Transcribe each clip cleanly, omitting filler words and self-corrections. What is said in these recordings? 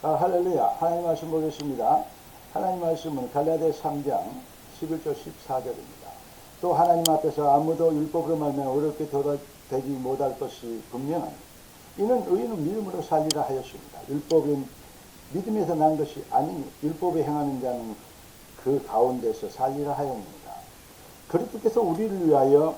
할렐루야. 하나님 말씀 보겠습니다. 하나님 말씀은 갈라디아 3장 11절 14절입니다. 또 하나님 앞에서 아무도 율법으로 말미암아 어렵게 되지 못할 것이 분명하니 이는 의인은 믿음으로 살리라 하였습니다. 율법은 믿음에서 난 것이 아니니 율법에 행하는 자는 그 가운데서 살리라 하였습니다. 그리스도께서 우리를 위하여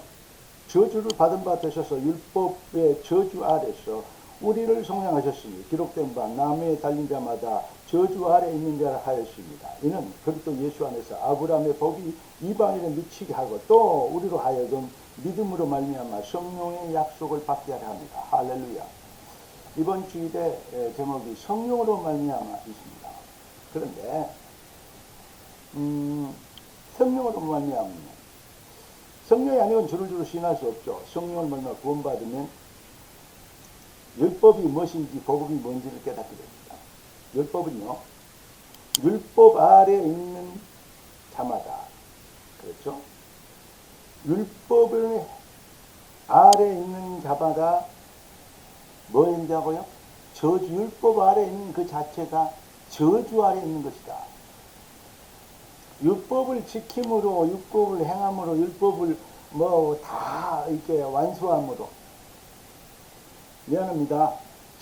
저주를 받은 바 되셔서 율법의 저주 아래서 우리를 속량하셨으니 기록된 바 나무에 달린 자마다 저주 아래 있는 자라 하였습니다. 이는 그리스도 예수 안에서 아브라함의 복이 이방인에 미치게 하고 또 우리로 하여금 믿음으로 말미암아 성령의 약속을 받게 하려 합니다. 할렐루야. 이번 주일의 제목이 성령으로 말미암아 있습니다. 그런데 성령으로 말미암아 성령이 아니면 주를 신할 수 없죠. 성령을 말미암아 구원받으면 율법이 무엇인지 복음이 뭔지를 깨닫게 됩니다. 율법은요, 율법 아래 있는 자마다, 그렇죠? 율법을 아래 있는 자마다 뭐인자고요? 저주, 율법 아래 있는 그 자체가 저주 아래 있는 것이다. 율법을 지킴으로, 율법을 행함으로, 율법을 다 이렇게 완수함으로, 미안합니다.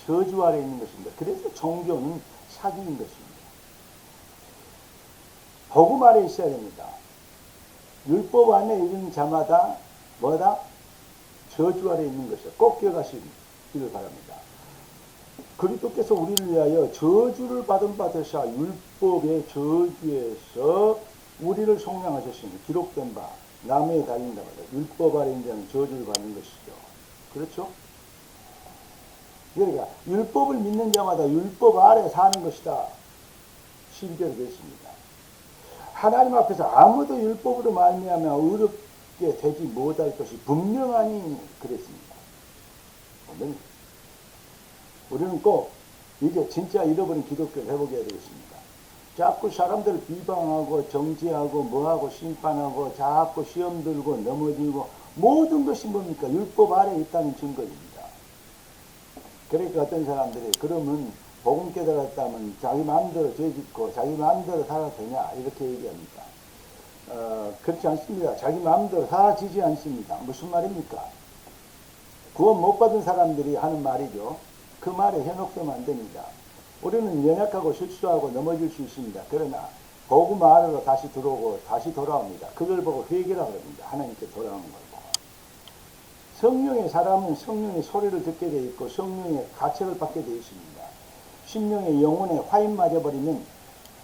저주 아래 있는 것입니다. 그래서 종교는 사기인 것입니다. 복음 아래 있어야 됩니다. 율법 안에 있는 자마다 뭐다? 저주 아래 있는 것이다. 꼭 기억하시기를 바랍니다. 그리스도께서 우리를 위하여 저주를 받은 바 되사 율법의 저주에서 우리를 속량하셨으니 기록된 바 나무에 달린 자마다 율법 아래 있는 자는 저주를 받는 것이죠. 그렇죠? 그러니까 율법을 믿는 자마다 율법 아래 사는 것이다. 12절에 있습니다. 하나님 앞에서 아무도 율법으로 말미암아 어렵게 되지 못할 것이 분명하니 그랬습니다. 우리는 꼭 이제 진짜 잃어버린 기독교를 회복해야 되겠습니다. 자꾸 사람들을 비방하고 정죄하고 뭐하고 심판하고 자꾸 시험 들고 넘어지고 모든 것이 뭡니까? 율법 아래 있다는 증거입니다. 그러니까 어떤 사람들이 그러면 복음 깨달았다면 자기 마음대로 죄짓고 자기 마음대로 살아도 되냐 이렇게 얘기합니다. 그렇지 않습니다. 자기 마음대로 살아지지 않습니다. 무슨 말입니까? 구원 못 받은 사람들이 하는 말이죠. 그 말에 현혹되면 안 됩니다. 우리는 연약하고 실수하고 넘어질 수 있습니다. 그러나 복음 아래로 다시 들어오고 다시 돌아옵니다. 그걸 보고 회개라고 합니다. 하나님께 돌아오는 걸. 성령의 사람은 성령의 소리를 듣게 되어 있고 성령의 가책을 받게 되어 있습니다. 심령의 영혼에 화인 맞아버리면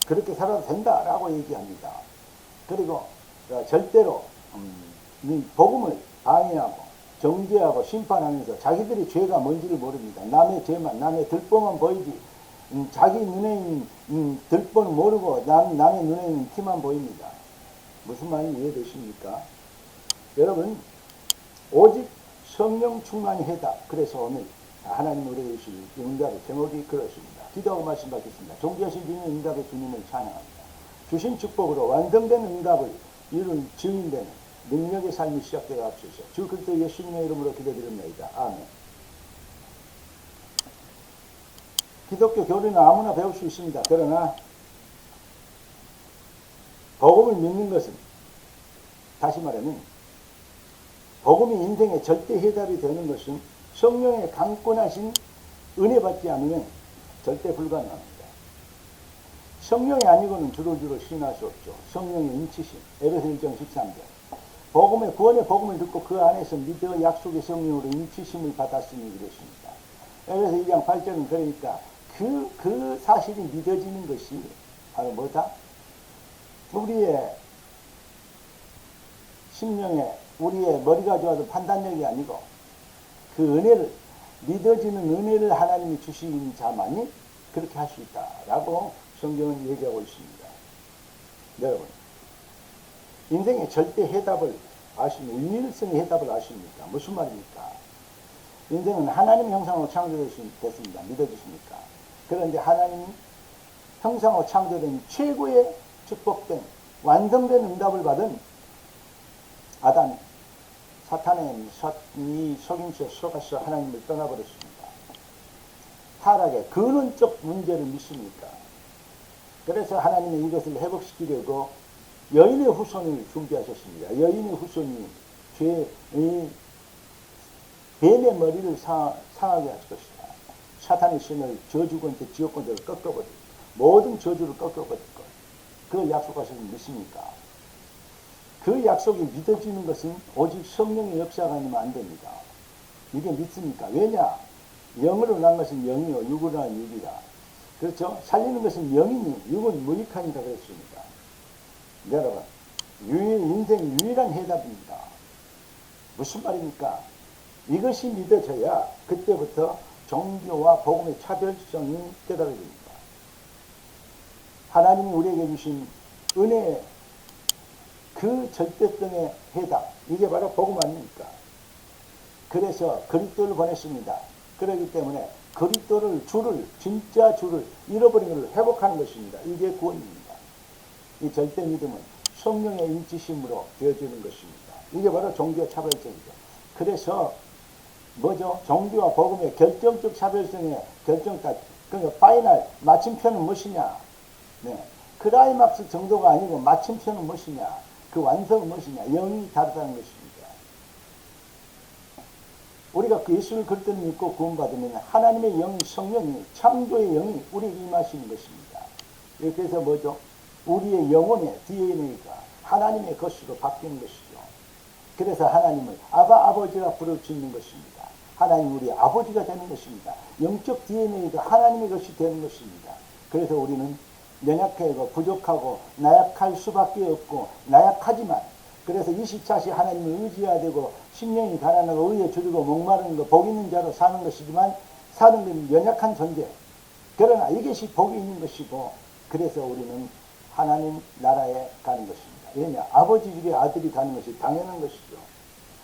그렇게 살아도 된다라고 얘기합니다. 그리고 절대로 복음을 방해하고 정죄하고 심판하면서 자기들이 죄가 뭔지를 모릅니다. 남의 죄만, 남의 들보만 보이지 자기 눈에 있는 들보는 모르고 남의 눈에 있는 티만 보입니다. 무슨 말인지 이해되십니까? 여러분 오직 성령 충만히 해답. 그래서 오늘 하나님 우리에게 주신 응답의 제목이 그렇습니다. 기도하고 말씀 받겠습니다. 존귀하신 주님 응답의 주님을 찬양합니다. 주신 축복으로 완성된 응답을 이룬 증인되는 능력의 삶이 시작되게 하옵소서. 주 그리스도 예수님의 이름으로 기도드립니다. 아멘. 기독교 교리는 아무나 배울 수 있습니다. 그러나 복음을 믿는 것은 다시 말하면 복음이 인생의 절대 해답이 되는 것은 성령의 강권하신 은혜 받지 않으면 절대 불가능합니다. 성령이 아니고는 주로 신할 수 없죠. 성령의 인치심. 에베소 1장 13절. 복음의 구원의 복음을 듣고 그 안에서 믿어 약속의 성령으로 인치심을 받았으니 그랬습니다. 에베소 2장 8절은 그러니까 그 사실이 믿어지는 것이 바로 뭐다? 우리의 심령에 우리의 머리가 좋아도 판단력이 아니고 그 은혜를 믿어지는 은혜를 하나님이 주신 자만이 그렇게 할 수 있다라고 성경은 얘기하고 있습니다. 여러분 인생의 절대 해답을 아십니까? 유일성의 해답을 아십니까? 무슨 말입니까? 인생은 하나님 형상으로 창조됐습니다. 믿어주십니까? 그런데 하나님 형상으로 창조된 최고의 축복된 완성된 응답을 받은 아담, 사탄의 이 속임수에 속아서 하나님을 떠나버렸습니다. 타락의 근원적 문제를 믿습니까? 그래서 하나님은 이것을 회복시키려고 여인의 후손을 준비하셨습니다. 여인의 후손이 뱀의 머리를 상하게 할 것이다. 사탄의 신을 저주권자 지옥권자를 꺾어버릴 모든 저주를 꺾어버릴 것. 그걸 약속하셔서 믿습니까? 그 약속이 믿어지는 것은 오직 성령의 역사가 아니면 안 됩니다. 이게 믿습니까? 왜냐? 영으로 난 것은 영이요 육으로 난 육이라. 그렇죠? 살리는 것은 영이니 육은 무익하니라 그랬습니다. 여러분, 인생 유일한 해답입니다. 무슨 말입니까? 이것이 믿어져야 그때부터 종교와 복음의 차별성이 깨달아집니다. 하나님이 우리에게 주신 은혜의 그 절대성의 해답, 이게 바로 복음 아닙니까? 그래서 그리스도를 보냈습니다. 그렇기 때문에 그리스도를 진짜 주를 잃어버린 것을 회복하는 것입니다. 이게 구원입니다. 이 절대 믿음은 성령의 인치심으로 되어지는 것입니다. 이게 바로 종교 차별성이죠. 그래서 뭐죠? 종교와 복음의 결정적 차별성의 그러니까 파이널 마침표는 무엇이냐? 네. 클라이막스 정도가 아니고 마침표는 무엇이냐? 그 완성은 무엇이냐? 영이 다르다는 것입니다. 우리가 그 예수를 그리스도를 믿고 구원받으면 하나님의 영이 성령이 창조의 영이 우리에게 임하시는 것입니다. 그래서 뭐죠? 우리의 영혼의 DNA가 하나님의 것으로 바뀌는 것이죠. 그래서 하나님을 아버지라 부를 수 있는 것입니다. 하나님 우리의 아버지가 되는 것입니다. 영적 DNA가 하나님의 것이 되는 것입니다. 그래서 우리는 연약하고 부족하고 나약할 수밖에 없고 나약하지만 그래서 24시 하나님을 의지해야 되고 심령이 가난하고 의에 줄이고 목마른 거 복 있는 자로 사는 것이지만 사는 건 연약한 존재. 그러나 이것이 복이 있는 것이고 그래서 우리는 하나님 나라에 가는 것입니다. 왜냐? 아버지 집에 아들이 가는 것이 당연한 것이죠.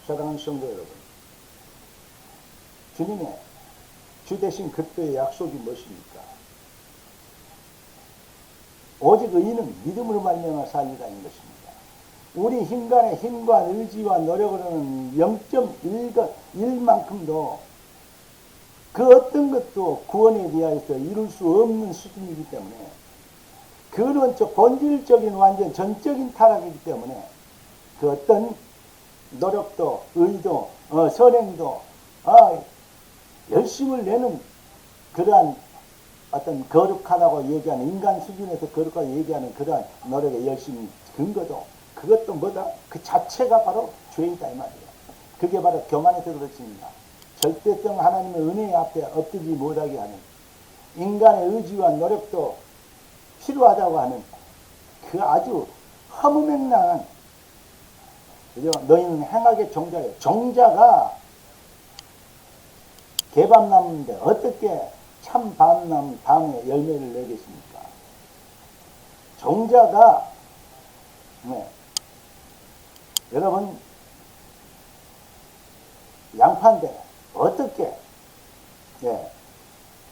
사랑하는 성도 여러분, 주님의 주 대신 그리스도의 약속이 무엇입니까? 오직 의인은 믿음으로 말미암아 살리라는 것입니다. 우리 인간의 힘과 의지와 노력으로는 0.1만큼도 그 어떤 것도 구원에 대하여서 이룰 수 없는 수준이기 때문에 근원적 본질적인 완전 전적인 타락이기 때문에 그 어떤 노력도 의도 선행도 열심을 내는 그러한 어떤 거룩하다고 얘기하는 인간 수준에서 거룩하다고 얘기하는 그러한 노력의 열심 근거도 그것도 뭐다? 그 자체가 바로 죄이다 이 말이에요. 그게 바로 교만에서 그렇습니다. 절대성 하나님의 은혜 앞에 엎드리지 못하게 하는 인간의 의지와 노력도 필요하다고 하는 그 아주 허무맹랑한 그죠? 너희는 행악의 종자예요. 종자가 개밤나무인데 어떻게 참 밤나무 밤에 열매를 내겠습니까? 종자가 여러분 양파인데 어떻게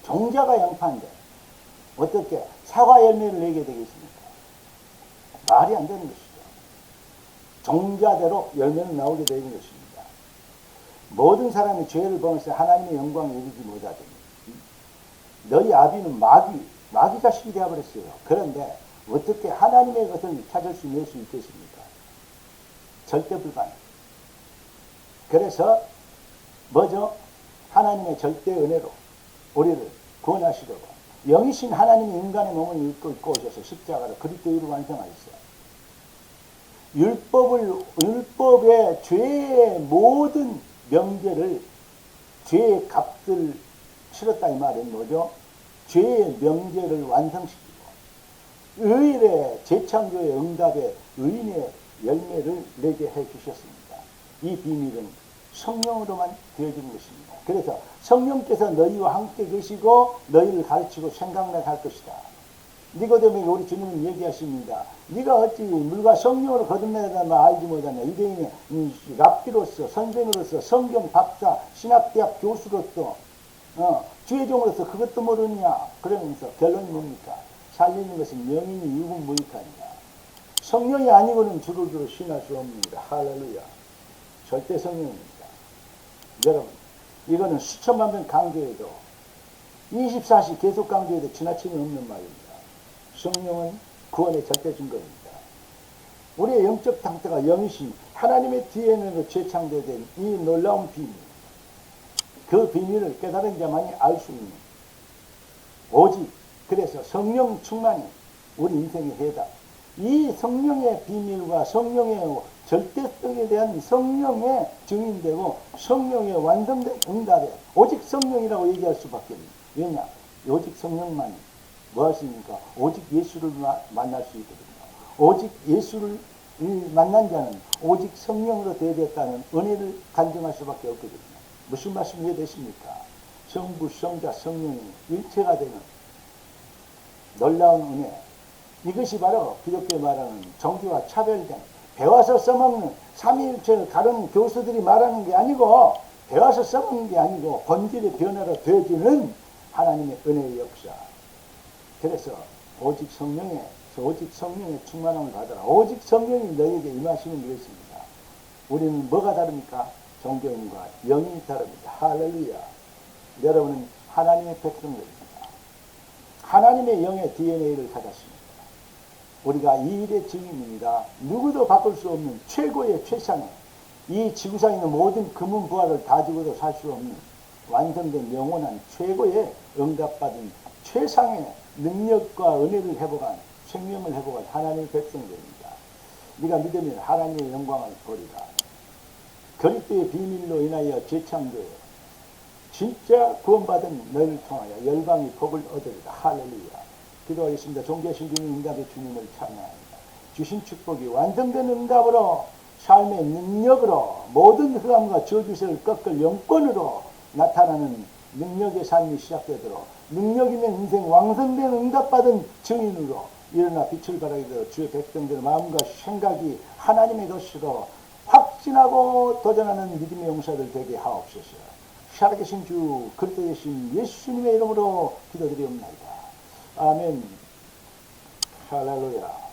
종자가 양파인데 어떻게 사과 열매를 내게 되겠습니까? 말이 안 되는 것이죠. 종자대로 열매는 나오게 되는 것입니다. 모든 사람이 죄를 범해서 하나님의 영광에 이르지 못하더니 너희 아비는 마귀 자식이 되어버렸어요. 그런데 어떻게 하나님의 것을 찾을 수 있겠습니까? 절대 불가능. 그래서 뭐죠? 하나님의 절대 은혜로 우리를 구원하시려고 영이신 하나님이 인간의 몸을 입고 오셔서 십자가로 그리스도로 완성하셨어요. 율법의 죄의 모든 명제를 죄의 값을 치렀다 이 말은 뭐죠? 죄의 명제를 완성시키고 의일의 재창조의 응답에 의인의 열매를 내게 해 주셨습니다. 이 비밀은 성령으로만 되어지는 것입니다. 그래서 성령께서 너희와 함께 계시고 너희를 가르치고 생각나게 할 것이다. 니고데모에게 우리 주님은 얘기하십니다. 네가 어찌 물과 성령으로 거듭나다는 말 알지 못하냐. 유대인의 랍비로서 선생으로서 성경 박사 신학대학 교수로서 주의 종으로서 그것도 모르느냐. 그러면서 결론이 뭡니까? 살리는 것은 영이니 육은 무익하니라. 성령이 아니고는 주를 신할 수 없습니다. 할렐루야. 절대 성령입니다. 여러분, 이거는 수천만 번 강조해도 24시 계속 강조해도 지나침이 없는 말입니다. 성령은 구원의 절대 증거입니다. 우리의 영적 상태가 영이신 하나님의 DNA로 재창조된 이 놀라운 비밀, 그 비밀을 깨달은 자만이 알 수 있는, 오직 그래서 성령 충만이 우리 인생의 해답, 이 성령의 비밀과 성령의 절대성에 대한 성령의 증인되고 성령의 완성된 응답에 오직 성령이라고 얘기할 수밖에 없습니다. 왜냐? 오직 성령만이 뭐 할 수 있습니까? 오직 예수를 만날 수 있거든요. 오직 예수를 만난 자는 오직 성령으로 되어졌다는 은혜를 간증할 수밖에 없거든요. 무슨 말씀 이해되십니까? 성부, 성자, 성령이 일체가 되는 놀라운 은혜, 이것이 바로 기독교에 말하는 정교와 차별된, 배워서 써먹는 삼위일체를 가르는 교수들이 말하는 게 아니고, 배워서 써먹는 게 아니고 본질의 변화로 되어지는 하나님의 은혜의 역사. 그래서 오직 성령의 충만함을 받아라. 오직 성령이 너에게 임하시는 것입니다. 우리는 뭐가 다릅니까? 종교인과 영이 다릅니다. 할렐루야. 여러분은 하나님의 백성들입니다. 하나님의 영의 DNA를 가졌습니다. 우리가 이 일의 증인입니다. 누구도 바꿀 수 없는 최고의 최상의, 이 지구상에 있는 모든 금은 부활을 다 주고도 살 수 없는 완성된 영원한 최고의 응답받은 최상의 능력과 은혜를 회복한, 생명을 회복한 하나님의 백성들입니다. 네가 믿으면 하나님의 영광을 보리라. 그리스도의 비밀로 인하여 재창조해 진짜 구원받은 너희를 통하여 열방이 복을 얻으리라. 할렐루야. 기도하겠습니다. 존귀하신 주님, 응답의 주님을 찬양합니다. 주신 축복이 완성된 응답으로, 삶의 능력으로, 모든 흑암과 저주세를 꺾을 영권으로 나타나는 능력의 삶이 시작되도록, 능력 있는 인생, 왕성된 응답받은 증인으로 일어나 빛을 발하게 되어 주의 백성들의 마음과 생각이 하나님의 것으로 확신하고 도전하는 믿음의 용사들 되게 하옵소서. 살아계신 주 그리스도 되신 예수님의 이름으로 기도드리옵나이다. 아멘. 할렐루야.